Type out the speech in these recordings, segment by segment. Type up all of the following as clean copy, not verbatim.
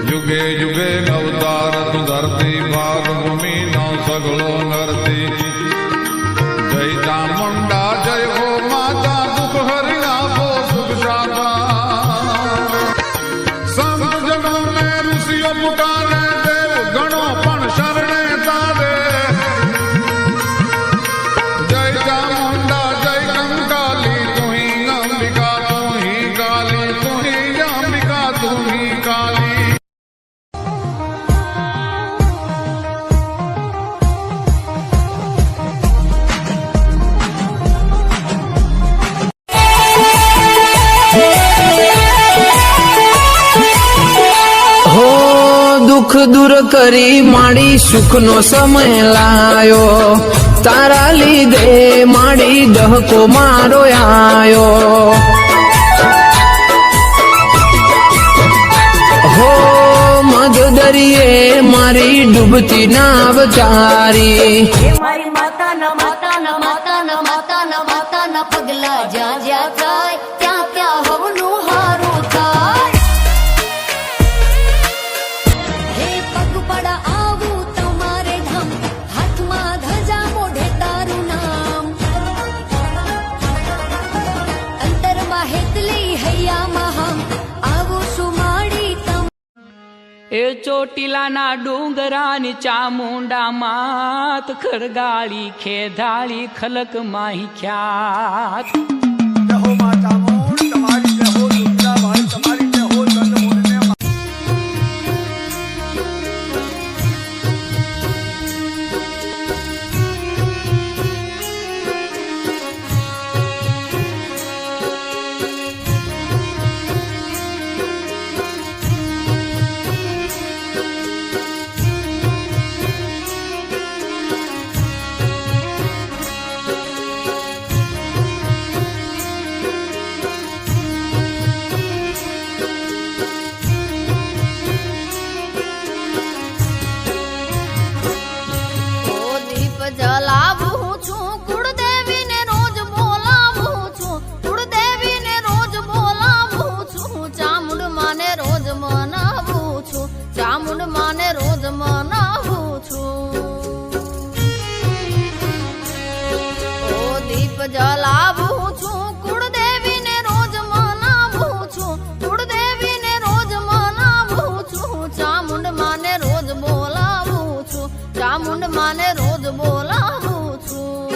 યુગે યુગે અવતાર તું ધરતી ભાગ ભૂમિ નો સગળો નરતી જય ચામુંડા જય હો માતા દુઃખ હરી આપો સુખ શાંતા સંત જનો ને ઋષિઓ પુકારે દેવ ગણો પણ શરણે તારે જય ચામુંડા જય કંકાલી તું હી અંબિકા તું હી કાલી તું હી અંબિકા તું હી કાલી દુઃખ દૂર કરી માડી સુખ નો સમય લાયો તારા લીધે માડી દહકો મારો આયો હો મધ દરિયે મારી ડૂબતી નાવ ચારી મારી માતાના માતાના માતાના માતાના માતાના પગલા જ્યાં જ્યાં થાય ત્યાં ત્યાં હવનું હારું થાય હે પગપાળા આવું તમારે ધામ હાથમાં ધજા મોઢે તારું નામ અંતરમાં હેતલી હૈયામાં હમ આવું સુમાડી તમ એ ચોટીલાના ડુંગરાની ચામુંડા માત ખરગાળી ખેધાળી ખલક માહી ખ્યાત જય હો મા ચામુંડ તમારી જય હો દુર્ગાબાઈ તમારી જય હો ચંદ્રમુંડને જલાવું છું કુળદેવીને રોજ બોલાવું છું કુળદેવીને રોજ બોલાવું છું ચામુંડ માને રોજ મનાવું છું ચામુંડ માને રોજ મનાવું છું ઓ દીપ જલાવું છું કુળદેવીને રોજ મનાવું છું કુળદેવીને રોજ મનાવું છું ચામુંડ માને રોજ બોલાવું છું ચામુંડ માને રોજ બોલાવું છું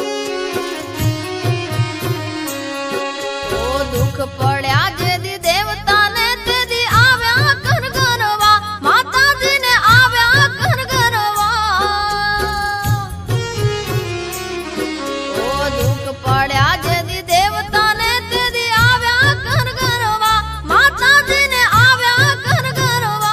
ઓ દુઃખ પડ્યા જેદી દેવતાને તેદી આવ્યા કર ગરવા માતાજીને આવ્યા કર ગરવા ઓ દુઃખ પડ્યા જેદી દેવતાને તેદી આવ્યા કર ગરવા માતાજીને આવ્યા કર ગરવા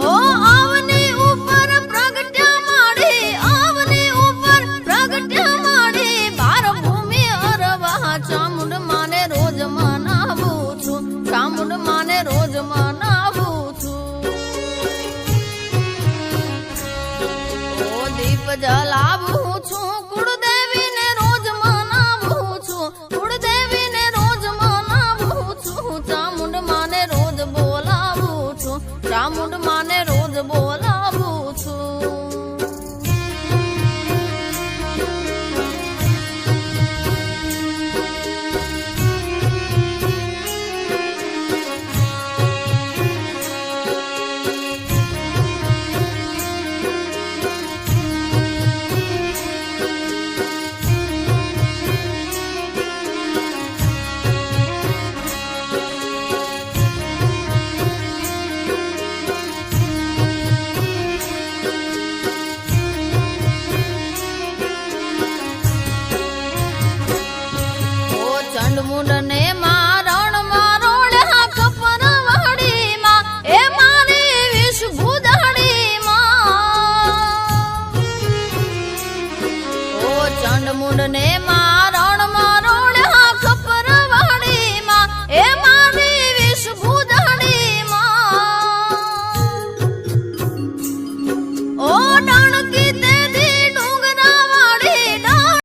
ઓ આવની ઉપર પ્રગટ્યા માડી આવની ઉપર પ્રગટ્યા માડી બાર ભૂમિ અરવા ચામુંડ માને રોજ મનાવું છું ચામુંડ માને રોજ મનાવું છું ઓ દીપ જલાવું છું કુળદેવીને રોજ મનાવું છું કુળદેવીને રોજ મનાવું છું ચામુંડ માને રોજ બોલાવું છું ચામુંડ માને રોજ બોલાવું છું ચંડ મુંડ